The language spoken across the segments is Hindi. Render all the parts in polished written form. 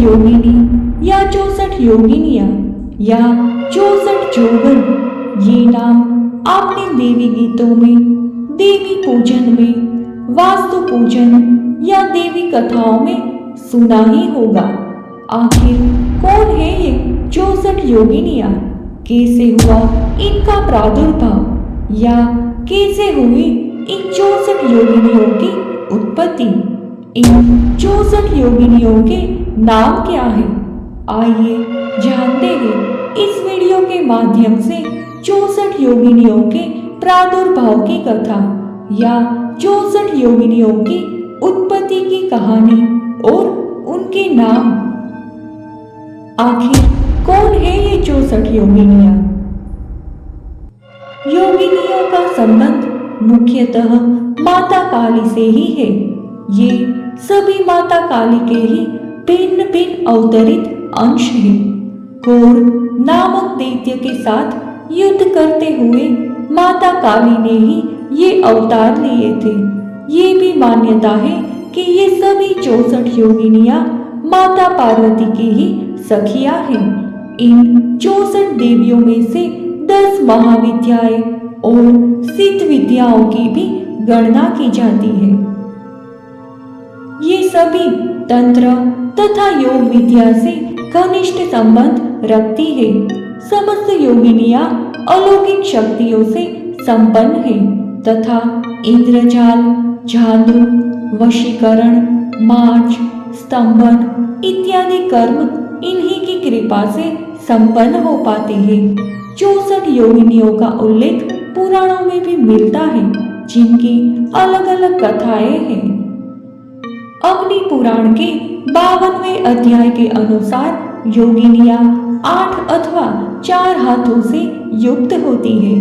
योगिनी या 64 योगिनियाँ या 64 जोगन, ये नाम आपने देवी गीतों में, देवी पूजन में, वास्तु पूजन या देवी कथाओं में सुना ही होगा। आखिर कौन है ये 64 योगिनियाँ? कैसे हुआ इनका प्रादुर्भाव या कैसे हुई इन 64 योगिनियों की उत्पत्ति? इन 64 योगिनियों के नाम क्या है? आइए जानते हैं इस वीडियो के माध्यम से 64 योगिनियों के प्रादुर्भाव की कथा या 64 योगिनियों की उत्पत्ति की कहानी और उनके नाम। आखिर कौन है ये 64 योगिनियाँ? योगिनियों का संबंध मुख्यतः माता काली से ही है। ये सभी माता काली के ही भिन्न भिन्न अवतरित अंश हैं। घोर नामक दैत्य के साथ युद्ध करते हुए माता काली ने ही ये अवतार लिए थे। ये भी मान्यता है कि ये सभी 64 योगिनियाँ माता पार्वती की ही सखियाँ हैं। इन 64 देवियों में से 10 महाविद्याएं और सिद्ध विद्याओं की भी गणना की जाती है। ये सभी तंत्र तथा योग विद्या से घनिष्ठ संबंध रखती है। समस्त योगिनियाँ अलौकिक शक्तियों से संपन्न है तथा इंद्रजाल, जादू, वशीकरण, मार्च, स्तंभन इत्यादि कर्म इन्हीं की कृपा से संपन्न हो पाते हैं। 64 योगिनियों का उल्लेख पुराणों में भी मिलता है, जिनकी अलग अलग कथाएं हैं। अग्नि पुराण के 52वें अध्याय के अनुसार योगिनियाँ 8 अथवा 4 हाथों से युक्त होती है,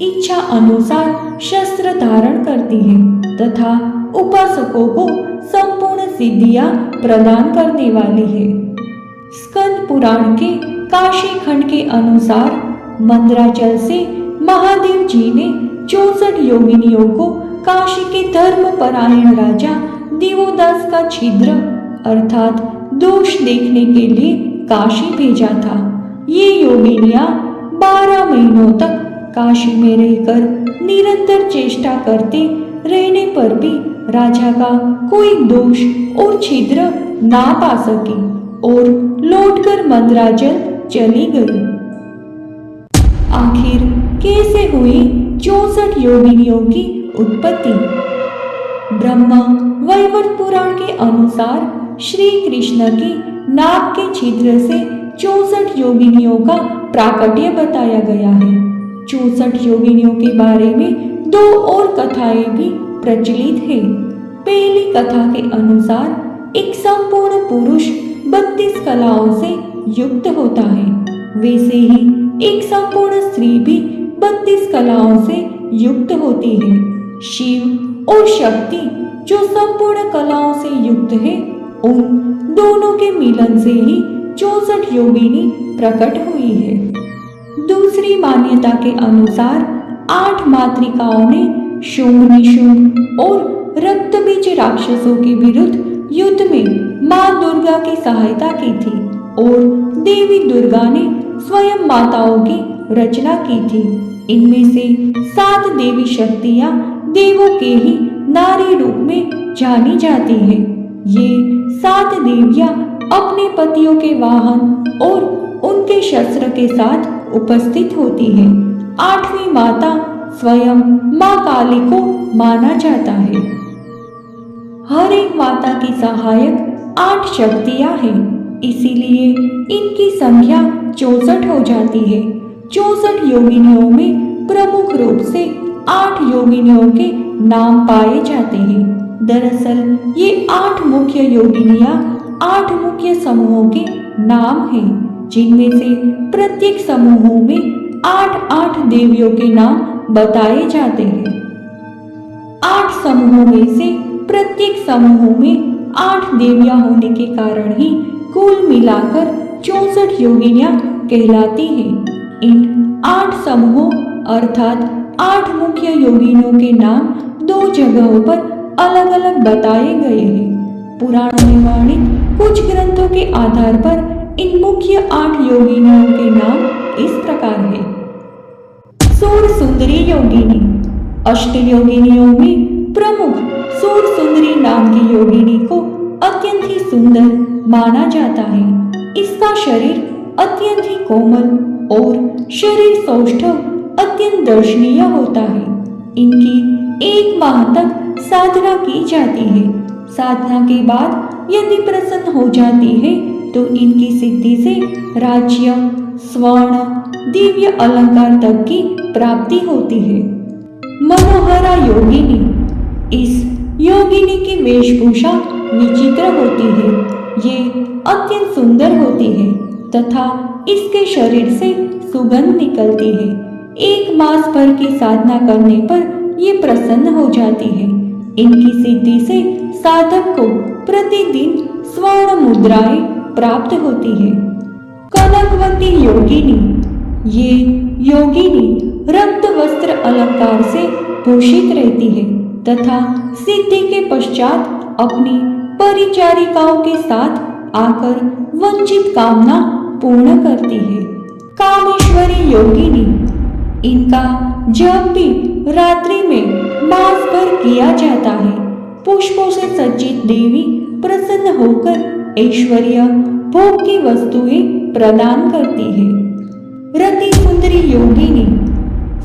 इच्छा अनुसार शस्त्र धारण करती है तथा उपासकों को संपूर्ण सिद्धियां प्रदान करने वाली है। स्कंद पुराण के काशी खंड के अनुसार मंदराचल से महादेव जी ने 64 योगिनियों को काशी के धर्मपरायण राजा दिवोदास का छिद्र अर्थात दोष देखने के लिए काशी भेजा था। ये योगिनियाँ 12 महीनों तक काशी में रहकर निरंतर चेष्टा करते रहने पर भी राजा का कोई दोष और छिद्र ना पा सकी और लौटकर मंदराचल चली गई। आखिर कैसे हुई 64 योगिनियों की उत्पत्ति? ब्रह्मा वैवर्त पुराण के अनुसार श्री कृष्ण की नाक के छिद्र से 64 योगिनियों का प्राकट्य बताया गया है। 64 योगिनियों के बारे में 2 और कथाएं भी प्रचलित है। पहली कथा के अनुसार एक संपूर्ण पुरुष 32 कलाओं से युक्त होता है, वैसे ही एक संपूर्ण स्त्री भी 32 कलाओं से युक्त होती है। शिव और शक्ति जो संपूर्ण कलाओं से युक्त है, उन दोनों के मिलन से ही 64 योगिनी प्रकट हुई है। दूसरी मान्यता के अनुसार 8 मातृकाओं ने शुंभ निशुंभ और रक्तबीज राक्षसों के विरुद्ध युद्ध में माँ दुर्गा की सहायता की थी और देवी दुर्गा ने स्वयं माताओं की रचना की थी। इनमें से 7 देवी शक्तियाँ देवों के ही नारी रूप में जानी जाती हैं। ये 7 देवियाँ अपने पतियों के वाहन और उनके शस्त्र के साथ उपस्थित होती है। 8वीं माता स्वयं माँ काली को माना जाता है। हर एक माता की सहायक 8 शक्तियाँ हैं, इसीलिए इनकी संख्या 64 हो जाती है। 64 योगिनियों में प्रमुख रूप से 8 योगिनियों के नाम पाए जाते हैं। दरअसल ये 8 मुख्य योगिनियाँ 8 मुख्य समूहों के नाम हैं, जिनमें से प्रत्येक समूहों में 8 देवियों के नाम बताए जाते हैं। 8 समूहों में से प्रत्येक समूह में 8 देवियां होने के कारण ही कुल मिलाकर 64 योगिनियां कहलाती हैं। इन 8 समूहों अर्थात 8 मुख्य योगिनियों के नाम 2 जगहों पर अलग अलग बताए गए हैं। पुराणों में वर्णित कुछ ग्रंथों के आधार आधार पर इन मुख्य 8 योगिनियों के नाम इस प्रकार है। सूर सुंदरी योगिनी। अष्ट योगिनियों में प्रमुख सूर सुंदरी नाम की योगिनी को अत्यंत ही सुंदर माना जाता है। इसका शरीर अत्यंत ही कोमल और शरीर सौष्ठव अत्यंत दर्शनीय होता है। इनकी 1 माह तक साधना की जाती है। साधना के बाद यदि प्रसन्न हो जाती है तो इनकी सिद्धि से राज्य, स्वर्ण, दिव्य अलंकार तक की प्राप्ति होती है। मनोहरा योगिनी। इस योगिनी की वेशभूषा विचित्र होती है। ये अत्यंत सुंदर होती है तथा इसके शरीर से सुगंध निकलती है। 1 मास भर की साधना करने पर ये प्रसन्न हो जाती है। इनकी सिद्धि से साधक को प्रतिदिन स्वर्ण मुद्राएं प्राप्त होती है। कनकवती योगिनी। ये योगिनी रक्त वस्त्र अलंकार से भूषित रहती है तथा सिद्धि के पश्चात अपनी परिचारिकाओं के साथ आकर वंचित कामना पूर्ण करती है। कामेश्वरी योगिनी। इनका जप भी रात्रि में मास भर किया जाता है। पुष्पों से सज्जित देवी प्रसन्न होकर ऐश्वर्य भोग की वस्तुएं प्रदान करती है। रति सुंदरी योगिनी।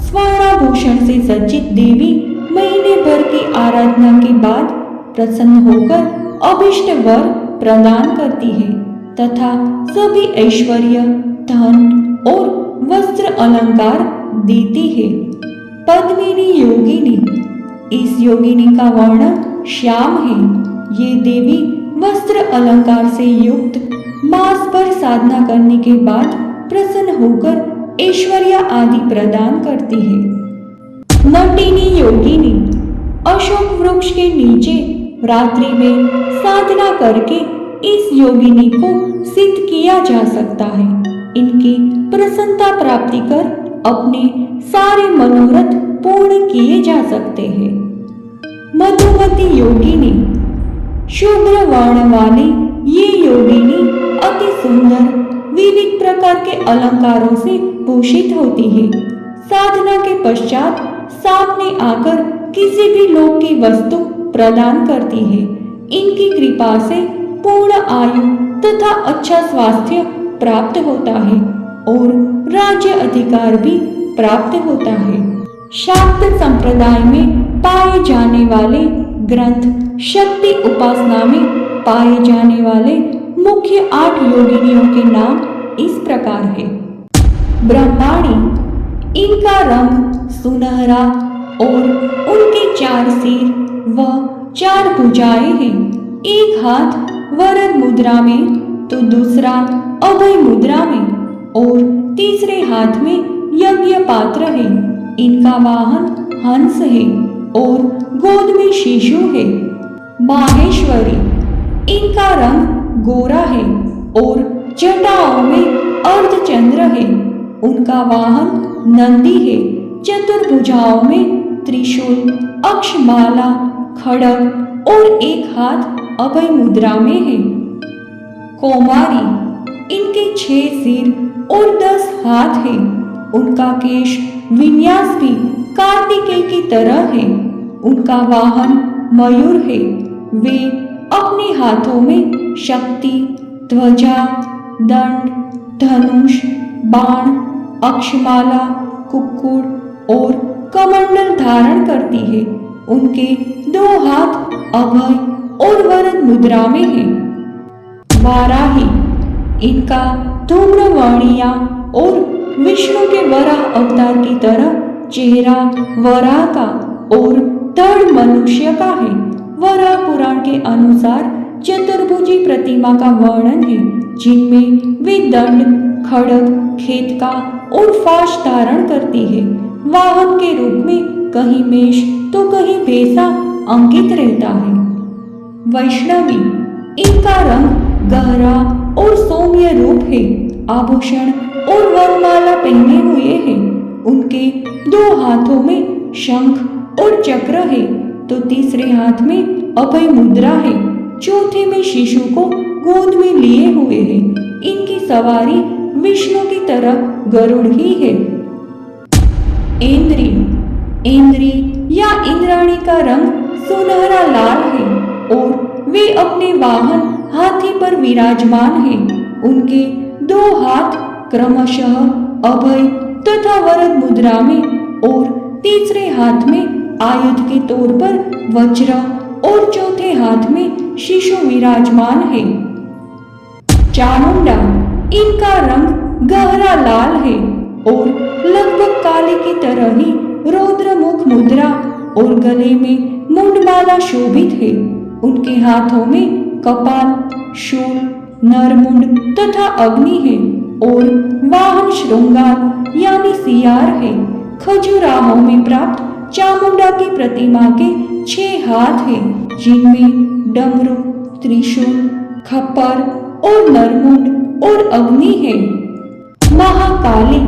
स्वर्णाभूषण से सज्जित देवी महीने भर की आराधना के बाद प्रसन्न होकर अभिष्ट वर प्रदान करती है तथा सभी ऐश्वर्य, धन और वस्त्र अलंकार देती है। पद्मिनी योगिनी। इस योगिनी का वर्ण श्याम है। ये देवी वस्त्र अलंकार से युक्त मास भर साधना करने के बाद प्रसन्न होकर ऐश्वर्य आदि प्रदान करती है। नटिनी योगिनी। अशोक वृक्ष के नीचे रात्रि में साधना करके इस योगिनी को सिद्ध किया जा सकता है। इनकी प्रसन्नता प्राप्ति कर अपने सारे मनोरथ पूर्ण किए जा सकते हैं। मधुमती योगिनी। शुभ्र वर्ण वाली ये योगिनी अति सुंदर विविध प्रकार के अलंकारों से भूषित होती है। साधना के पश्चात सामने आकर किसी भी लोक की वस्तु प्रदान करती है। इनकी कृपा से पूर्ण आयु तथा अच्छा स्वास्थ्य प्राप्त होता है और राज्य अधिकार भी प्राप्त होता है। शाक्त संप्रदाय में पाए जाने वाले ग्रंथ शक्ति उपासना में पाए जाने वाले मुख्य 8 योगिनियों के नाम इस प्रकार है। ब्रह्माणी। इनका रंग सुनहरा और उनके 4 सिर व 4 भुजाएं हैं। एक हाथ वरद मुद्रा में तो दूसरा अभय मुद्रा में और तीसरे हाथ में यज्ञ पात्र है। इनका वाहन हंस है और गोद में शिशु है। माहेश्वरी। इनका रंग गोरा है और जटाओं में अर्धचंद्र है। उनका वाहन नंदी है। चतुर्भुजाओं में त्रिशूल, अक्षमाला, खड्ग और एक हाथ अभय मुद्रा में है। कौमारी। इनके 6 सिर और 10 हाथ हैं। उनका केश विन्यास भी कार्तिकेय की तरह है। उनका वाहन मयूर है। वे अपने हाथों में शक्ति, ध्वजा, दंड, धनुष, बाण, अक्षमाला, कुक्कुट और कमंडल धारण करती है। उनके 2 हाथ अभय और वरद मुद्रा में है। वाराही। इनका धूम्रवर्णीय और विष्णु के वराह अवतार की तरह चेहरा वराह का और धड़ मनुष्य का है। वराह पुराण के अनुसार चतुर्भुजी प्रतिमा का वर्णन है जिनमें वे दंड, खड्ग, खेतका और फाश धारण करती है। वाहन के रूप में कहीं मेष तो कहीं भैंसा अंकित रहता है। वैष्णवी। इनका रंग गहरा और सौम्य रूप है। आभूषण और वरमाला पहने हुए हैं। उनके 2 हाथों में शंख और चक्र है तो तीसरे हाथ में अभय मुद्रा है। चौथे में शिशु को गोद में लिए हुए हैं। इनकी सवारी विष्णु की तरह गरुड़ ही है। इंद्री इंद्री या इंद्राणी का रंग सुनहरा लाल है और वे अपने वाहन हाथी पर विराजमान हैं। उनके 2 हाथ क्रमशः अभय तथा वरद मुद्रा में और तीसरे हाथ में आयुध के तौर पर वज्र और चौथे हाथ में शिशु विराजमान है। चामुंडा, इनका रंग गहरा लाल है और लगभग काले की तरह ही रौद्र मुख मुद्रा और गले में मुंडमाला शोभित है। उनके हाथों में कपाल, शूल, नरमुंड तथा अग्नि है और वाहन श्रृंगार यानी सियार है। खजुराहो में प्राप्त चामुंडा की प्रतिमा के 6 हाथ हैं, जिनमें डमरू, त्रिशूल, खप्पर और नरमुंड और अग्नि है। महाकाली,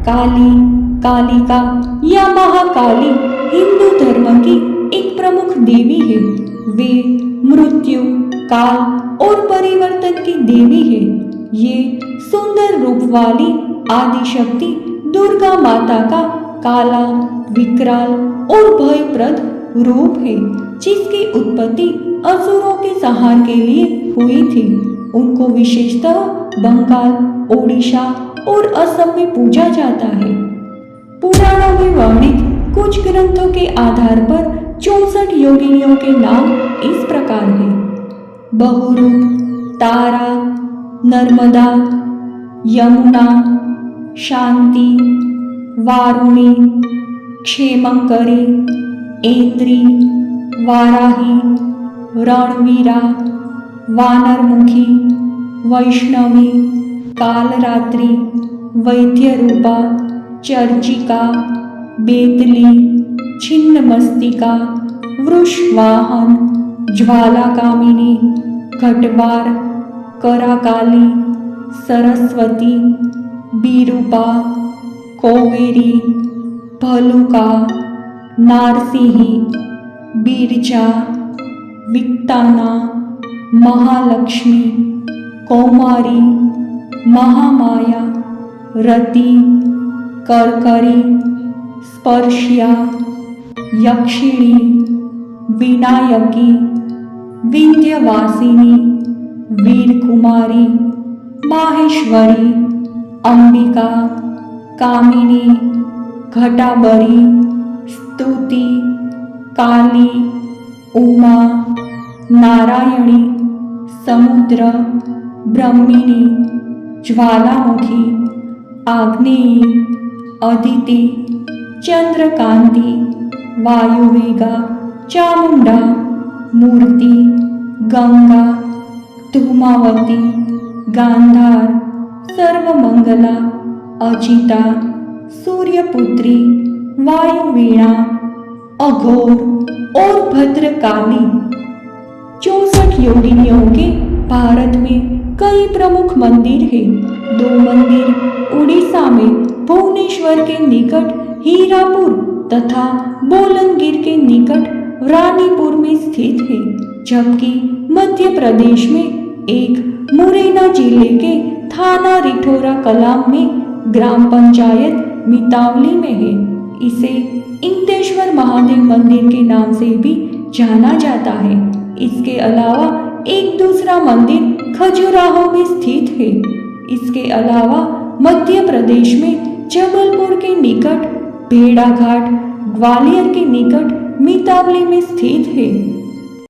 काली, कालिका या महाकाली हिंदू धर्म की एक प्रमुख देवी है। वे मृत्यु, काल और परिवर्तन की देवी है। ये सुंदर रूप वाली आदिशक्ति दुर्गा माता का काला, विकराल और भयप्रद रूप है, जिसकी उत्पत्ति असुरों के संहार के लिए हुई थी। उनको विशेषतः बंगाल, ओडिशा और असम में पूजा जाता है। पुराणों में वर्णित कुछ ग्रंथों के आधार पर 64 योगिनियों के नाम इस प्रकार हैं: बहुरूप, तारा, नर्मदा, यमुना, शांति, वारुणी, क्षेमंकरी, ऐन्द्री, वाराही, रणवीरा, वानरमुखी, वैष्णवी, कालरात्रि, वैद्यरूपा, चर्चिका, बेतली, छिन्नमस्तिका, वृषवाहन, ज्वालाकामिनी, घटवार, कराकाली, सरस्वती, बीरूपा, कोवेरी, भलुका, नारसिंही, बीरजा, विक्ताना, महालक्ष्मी, कौमारी, महामाया, रति, करकरी, स्पर्शिया, यक्षिणी, विनायकी, विंध्यवासिनी, वीरकुमारी, माहेश्वरी, अंबिका, कामिनी, घटाबरी, स्तुति, काली, उमा, नारायणी, समुद्र, ब्रह्मिणी, ज्वालामुखी, आग्नेयी, अदिति, चंद्रकांति, वायुवेगा, चामुंडा, मूर्ति, गंगा, धूमावती, गांधार, सर्वमंगला, अजिता, सूर्यपुत्री, वायुवीणा, अघोर और भद्रकाली। 64 योगिनियों के भारत में कई प्रमुख मंदिर हैं। 2 मंदिर उड़ीसा में भुवनेश्वर के निकट हीरापुर तथा बोलनगिर के निकट रानीपुर में स्थित है, जबकि मध्य प्रदेश में एक मुरैना जिले के थाना रिठौरा कलाम में ग्राम पंचायत मितावली में है। इसे इंतेश्वर महादेव मंदिर के नाम से भी जाना जाता है। इसके अलावा एक दूसरा मंदिर खजुराहो में स्थित है। इसके अलावा मध्य प्रदेश में जबलपुर के निकट भेड़ाघाट, ग्वालियर के निकट मितावली में स्थित है।